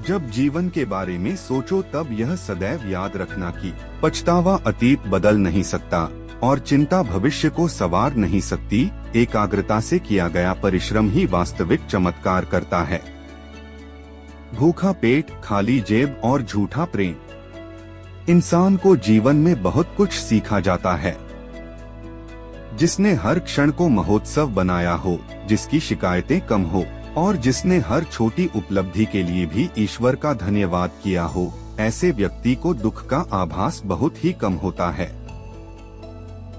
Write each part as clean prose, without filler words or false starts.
जब जीवन के बारे में सोचो तब यह सदैव याद रखना कि पछतावा अतीत बदल नहीं सकता और चिंता भविष्य को संवार नहीं सकती। एकाग्रता से किया गया परिश्रम ही वास्तविक चमत्कार करता है। भूखा पेट, खाली जेब और झूठा प्रेम। इंसान को जीवन में बहुत कुछ सीखा जाता है। जिसने हर क्षण को महोत्सव बनाया हो, जिसकी शिकायतें कम हो और जिसने हर छोटी उपलब्धि के लिए भी ईश्वर का धन्यवाद किया हो, ऐसे व्यक्ति को दुख का आभास बहुत ही कम होता है।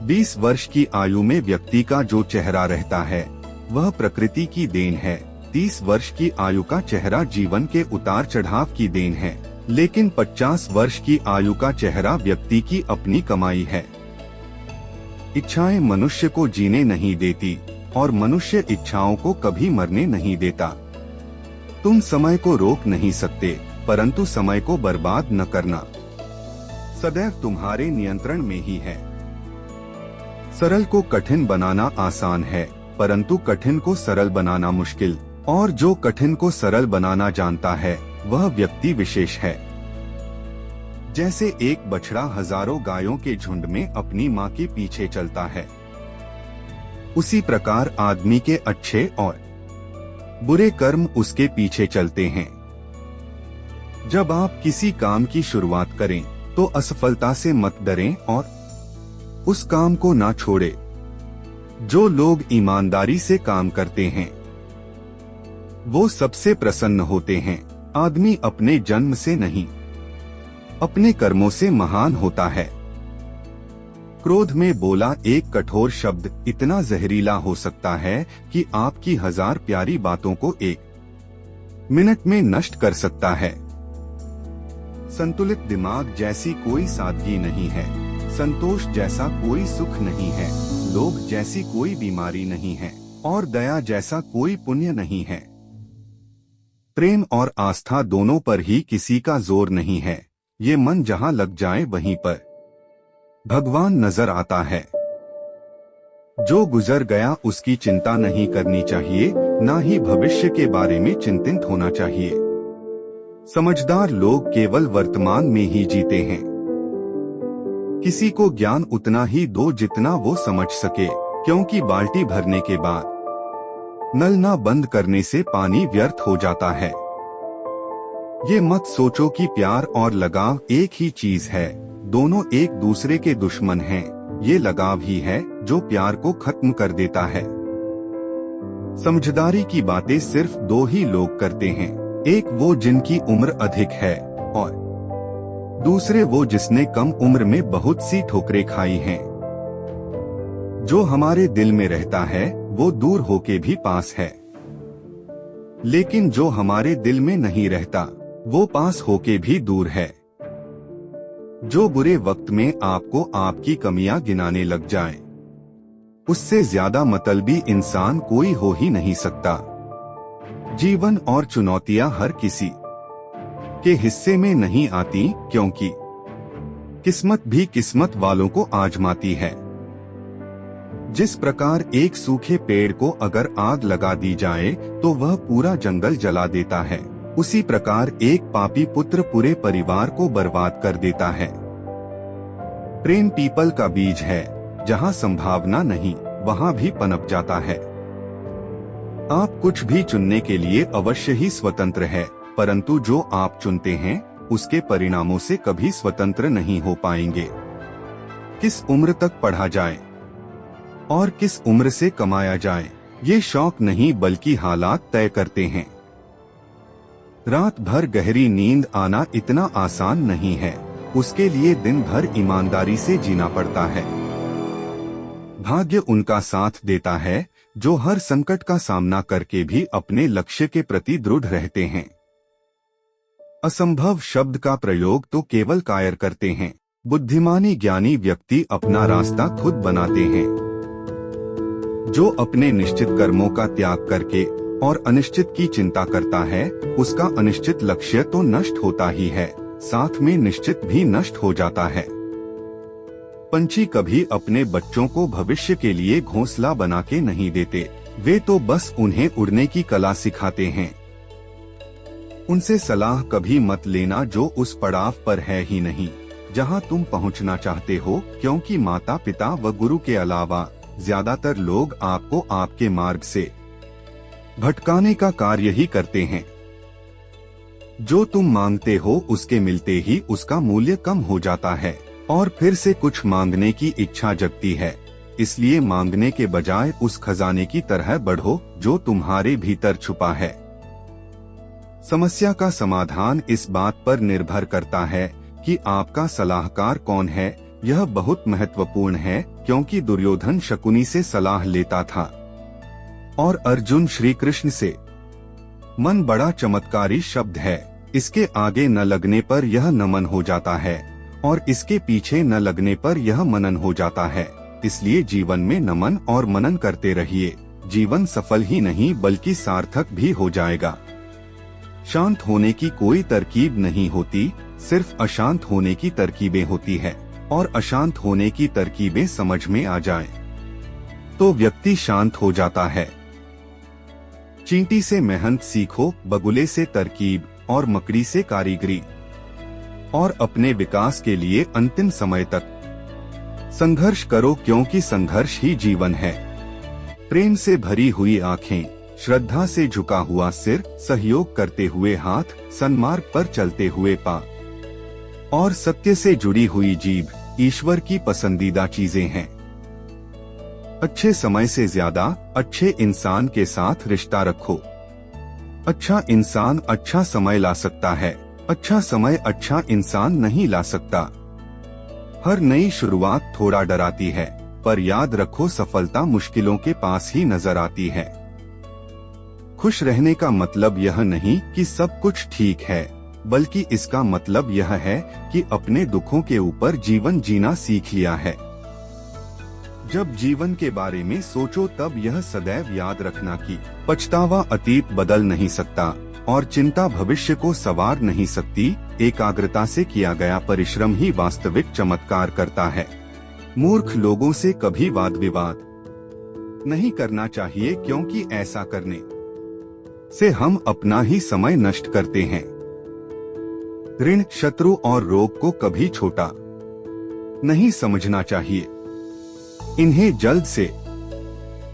20 वर्ष की आयु में व्यक्ति का जो चेहरा रहता है वह प्रकृति की देन है। 30 वर्ष की आयु का चेहरा जीवन के उतार चढ़ाव की देन है, लेकिन 50 वर्ष की आयु का चेहरा व्यक्ति की अपनी कमाई है। इच्छाएं मनुष्य को जीने नहीं देती और मनुष्य इच्छाओं को कभी मरने नहीं देता। तुम समय को रोक नहीं सकते, परंतु समय को बर्बाद न करना सदैव तुम्हारे नियंत्रण में ही है। सरल को कठिन बनाना आसान है, परंतु कठिन को सरल बनाना मुश्किल, और जो कठिन को सरल बनाना जानता है वह व्यक्ति विशेष है। जैसे एक बछड़ा हजारों गायों के झुंड में अपनी मां के पीछे चलता है, उसी प्रकार आदमी के अच्छे और बुरे कर्म उसके पीछे चलते हैं। जब आप किसी काम की शुरुआत करें तो असफलता से मत डरें और उस काम को ना छोड़े। जो लोग ईमानदारी से काम करते हैं वो सबसे प्रसन्न होते हैं। आदमी अपने जन्म से नहीं, अपने कर्मों से महान होता है। क्रोध में बोला एक कठोर शब्द इतना जहरीला हो सकता है कि आपकी 1000 प्यारी बातों को 1 मिनट में नष्ट कर सकता है। संतुलित दिमाग जैसी कोई सादगी नहीं है, संतोष जैसा कोई सुख नहीं है, लोभ जैसी कोई बीमारी नहीं है और दया जैसा कोई पुण्य नहीं है। प्रेम और आस्था दोनों पर ही किसी का जोर नहीं है। ये मन जहाँ लग जाए वहीं पर भगवान नजर आता है। जो गुजर गया उसकी चिंता नहीं करनी चाहिए, ना ही भविष्य के बारे में चिंतित होना चाहिए। समझदार लोग केवल वर्तमान में ही जीते हैं। किसी को ज्ञान उतना ही दो जितना वो समझ सके, क्योंकि बाल्टी भरने के बाद नल ना बंद करने से पानी व्यर्थ हो जाता है। ये मत सोचो कि प्यार और लगाव एक ही चीज है, दोनों एक दूसरे के दुश्मन हैं। ये लगाव ही है जो प्यार को खत्म कर देता है। समझदारी की बातें सिर्फ 2 ही लोग करते हैं, एक वो जिनकी उम्र अधिक है और दूसरे वो जिसने कम उम्र में बहुत सी ठोकरें खाई हैं। जो हमारे दिल में रहता है वो दूर होके भी पास है, लेकिन जो हमारे दिल में नहीं रहता वो पास होके भी दूर है। जो बुरे वक्त में आपको आपकी कमियां गिनाने लग जाए, उससे ज्यादा मतलबी इंसान कोई हो ही नहीं सकता। जीवन और चुनौतियां हर किसी के हिस्से में नहीं आती, क्योंकि किस्मत भी किस्मत वालों को आजमाती है। जिस प्रकार एक सूखे पेड़ को अगर आग लगा दी जाए तो वह पूरा जंगल जला देता है, उसी प्रकार एक पापी पुत्र पूरे परिवार को बर्बाद कर देता है। प्रेम पीपल का बीज है, जहाँ संभावना नहीं वहाँ भी पनप जाता है। आप कुछ भी चुनने के लिए अवश्य ही स्वतंत्र है, परंतु जो आप चुनते हैं उसके परिणामों से कभी स्वतंत्र नहीं हो पाएंगे। किस उम्र तक पढ़ा जाए और किस उम्र से कमाया जाए, ये शौक नहीं बल्कि हालात तय करते हैं। रात भर गहरी नींद आना इतना आसान नहीं है, उसके लिए दिन भर ईमानदारी से जीना पड़ता है। भाग्य उनका साथ देता है जो हर संकट का सामना करके भी अपने लक्ष्य के प्रति दृढ़ रहते हैं। असंभव शब्द का प्रयोग तो केवल कायर करते हैं, बुद्धिमानी ज्ञानी व्यक्ति अपना रास्ता खुद बनाते हैं। जो अपने निश्चित कर्मों का त्याग करके और अनिश्चित की चिंता करता है, उसका अनिश्चित लक्ष्य तो नष्ट होता ही है, साथ में निश्चित भी नष्ट हो जाता है। पंछी कभी अपने बच्चों को भविष्य के लिए घोंसला बना के नहीं देते, वे तो बस उन्हें उड़ने की कला सिखाते हैं। उनसे सलाह कभी मत लेना जो उस पड़ाव पर है ही नहीं जहां तुम पहुंचना चाहते हो, क्योंकि माता पिता व गुरु के अलावा ज्यादातर लोग आपको आपके मार्ग से भटकाने का कार्य ही करते हैं। जो तुम मांगते हो उसके मिलते ही उसका मूल्य कम हो जाता है और फिर से कुछ मांगने की इच्छा जगती है। इसलिए मांगने के बजाय उस खजाने की तरह बढ़ो जो तुम्हारे भीतर छुपा है। समस्या का समाधान इस बात पर निर्भर करता है कि आपका सलाहकार कौन है। यह बहुत महत्वपूर्ण है क्योंकि दुर्योधन शकुनी से सलाह लेता था और अर्जुन श्री कृष्ण से। मन बड़ा चमत्कारी शब्द है। इसके आगे न लगने पर यह नमन हो जाता है और इसके पीछे न लगने पर यह मनन हो जाता है। इसलिए जीवन में नमन और मनन करते रहिए। जीवन सफल ही नहीं बल्कि सार्थक भी हो जाएगा। शांत होने की कोई तरकीब नहीं होती, सिर्फ अशांत होने की तरकीबें होती है और अशांत होने की तरकीबें समझ में आ जाएं, तो व्यक्ति शांत हो जाता है। चींटी से मेहनत सीखो, बगुले से तरकीब और मकड़ी से कारीगरी, और अपने विकास के लिए अंतिम समय तक संघर्ष करो, क्योंकि संघर्ष ही जीवन है। प्रेम से भरी हुई आंखें, श्रद्धा से झुका हुआ सिर, सहयोग करते हुए हाथ, सन्मार्ग पर चलते हुए पा और सत्य से जुड़ी हुई जीभ ईश्वर की पसंदीदा चीजें हैं। अच्छे समय से ज्यादा अच्छे इंसान के साथ रिश्ता रखो। अच्छा इंसान अच्छा समय ला सकता है, अच्छा समय अच्छा इंसान नहीं ला सकता। हर नई शुरुआत थोड़ा डराती है, पर याद रखो सफलता मुश्किलों के पास ही नजर आती है। खुश रहने का मतलब यह नहीं कि सब कुछ ठीक है, बल्कि इसका मतलब यह है कि अपने दुखों के ऊपर जीवन जीना सीख लिया है। जब जीवन के बारे में सोचो तब यह सदैव याद रखना कि पछतावा अतीत बदल नहीं सकता और चिंता भविष्य को संवार नहीं सकती। एकाग्रता से किया गया परिश्रम ही वास्तविक चमत्कार करता है। मूर्ख लोगों से कभी वाद विवाद नहीं करना चाहिए, क्योंकि ऐसा करने से हम अपना ही समय नष्ट करते हैं। ऋण, शत्रु और रोग को कभी छोटा नहीं समझना चाहिए। इन्हें जल्द से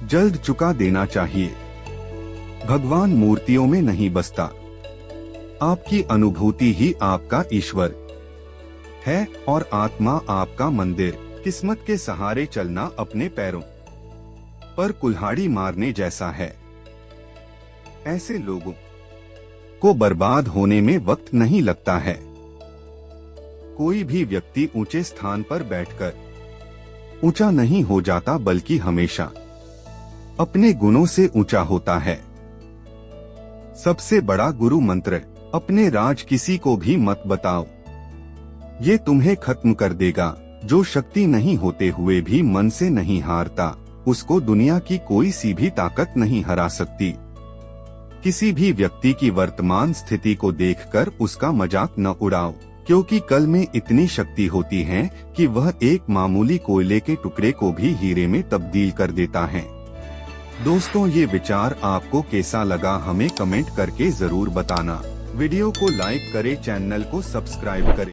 जल्द चुका देना चाहिए। भगवान मूर्तियों में नहीं बसता, आपकी अनुभूति ही आपका ईश्वर है और आत्मा आपका मंदिर। किस्मत के सहारे चलना अपने पैरों पर कुल्हाड़ी मारने जैसा है। ऐसे लोगों को बर्बाद होने में वक्त नहीं लगता है। कोई भी व्यक्ति ऊंचे स्थान पर बैठकर ऊंचा नहीं हो जाता, बल्कि हमेशा अपने गुणों से ऊंचा होता है। सबसे बड़ा गुरु मंत्र, अपने राज किसी को भी मत बताओ, ये तुम्हें खत्म कर देगा। जो शक्ति नहीं होते हुए भी मन से नहीं हारता, उसको दुनिया की कोई सी भी ताकत नहीं हरा सकती। किसी भी व्यक्ति की वर्तमान स्थिति को देखकर उसका मजाक न उड़ाओ, क्योंकि कल में इतनी शक्ति होती है कि वह एक मामूली कोयले के टुकड़े को भी हीरे में तब्दील कर देता है। दोस्तों, ये विचार आपको कैसा लगा हमें कमेंट करके जरूर बताना। वीडियो को लाइक करें, चैनल को सब्सक्राइब करें।